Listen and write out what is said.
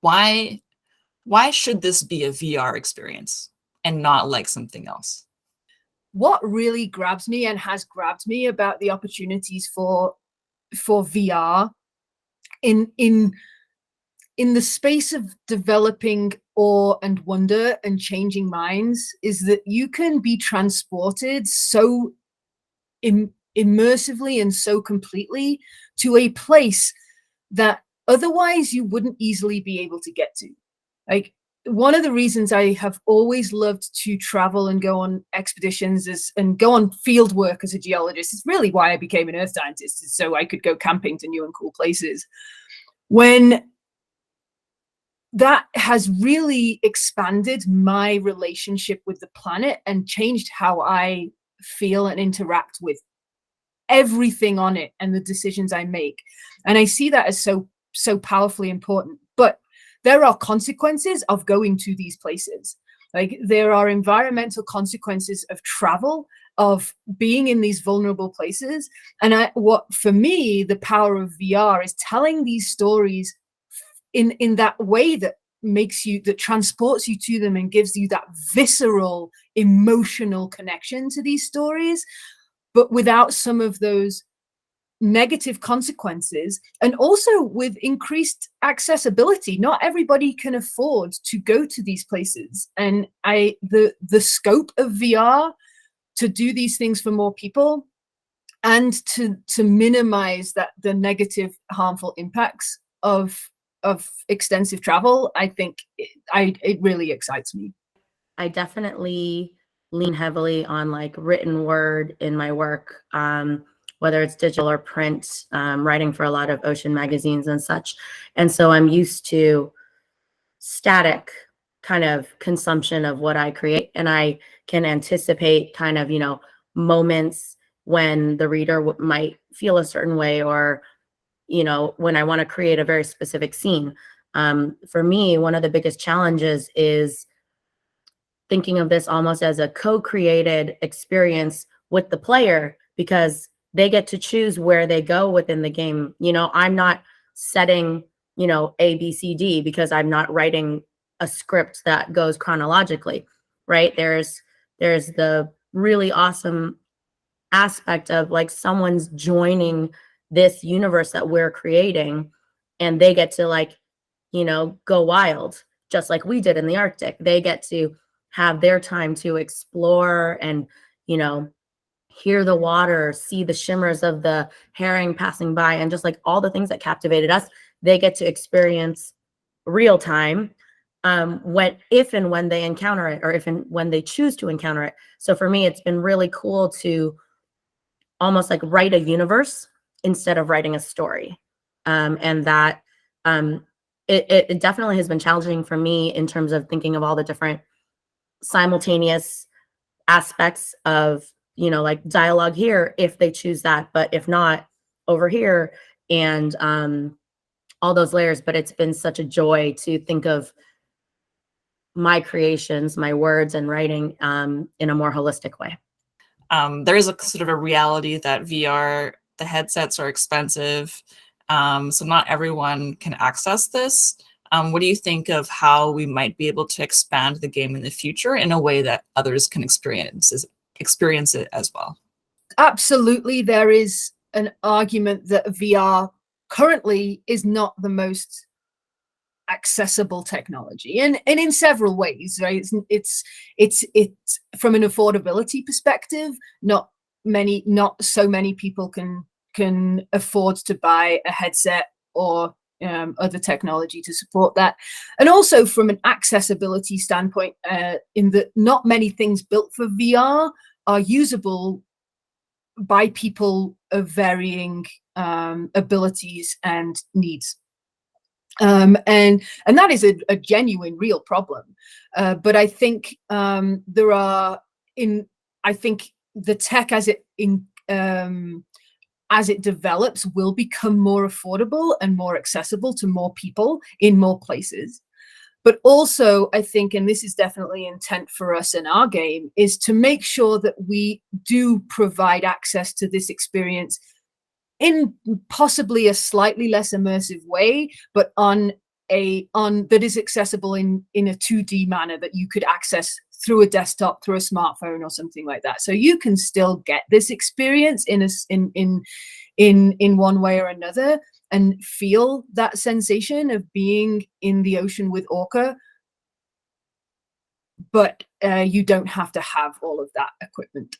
Why why should this be a VR experience and not like something else? What really grabs me and has grabbed me about the opportunities for VR in the space of developing awe and wonder and changing minds is that you can be transported so immersively and so completely to a place that otherwise you wouldn't easily be able to get to. Like, one of the reasons I have always loved to travel and go on expeditions and go on field work as a geologist is really why I became an earth scientist, is so I could go camping to new and cool places. When that has really expanded my relationship with the planet and changed how I feel and interact with everything on it and the decisions I make. And I see that as so powerfully important. But there are consequences of going to these places. Like, there are environmental consequences of travel, of being in these vulnerable places. And what for me, the power of VR is telling these stories in that way that transports you to them and gives you that visceral emotional connection to these stories, but without some of those negative consequences, and also with increased accessibility. Not everybody can afford to go to these places, and the scope of VR to do these things for more people and to minimize the negative harmful impacts of extensive travel, I think it really excites me. I definitely lean heavily on like written word in my work, whether it's digital or print, writing for a lot of ocean magazines and such. And so I'm used to static kind of consumption of what I create, and I can anticipate kind of, moments when the reader might feel a certain way, or when I want to create a very specific scene. For me, one of the biggest challenges is thinking of this almost as a co-created experience with the player, because they get to choose where they go within the game. I'm not setting, A, B, C, D, because I'm not writing a script that goes chronologically, right? There's the really awesome aspect of like someone's joining this universe that we're creating, and they get to like, go wild, just like we did in the Arctic. They get to have their time to explore and, hear the water, see the shimmers of the herring passing by, and just like all the things that captivated us, they get to experience real time, if and when they encounter it, or if and when they choose to encounter it. So for me, it's been really cool to almost like write a universe instead of writing a story. And that it definitely has been challenging for me in terms of thinking of all the different simultaneous aspects of, like dialogue here, if they choose that, but if not, over here, and all those layers. But it's been such a joy to think of my creations, my words and writing in a more holistic way. There is a sort of a reality that VR, the headsets are expensive, so not everyone can access this. What do you think of how we might be able to expand the game in the future in a way that others can experience it as well? Absolutely, there is an argument that VR currently is not the most accessible technology, and in several ways, right? It's from an affordability perspective, not so many people can afford to buy a headset or other technology to support that. And also from an accessibility standpoint, in that not many things built for VR are usable by people of varying abilities and needs. And that is a genuine, real problem. But I think I think the tech as it develops will become more affordable and more accessible to more people in more places. But also, I think, and this is definitely intent for us in our game, is to make sure that we do provide access to this experience in possibly a slightly less immersive way, but on that is accessible in a 2D manner that you could access through a desktop, through a smartphone or something like that. So you can still get this experience in one way or another and feel that sensation of being in the ocean with Orca, but you don't have to have all of that equipment.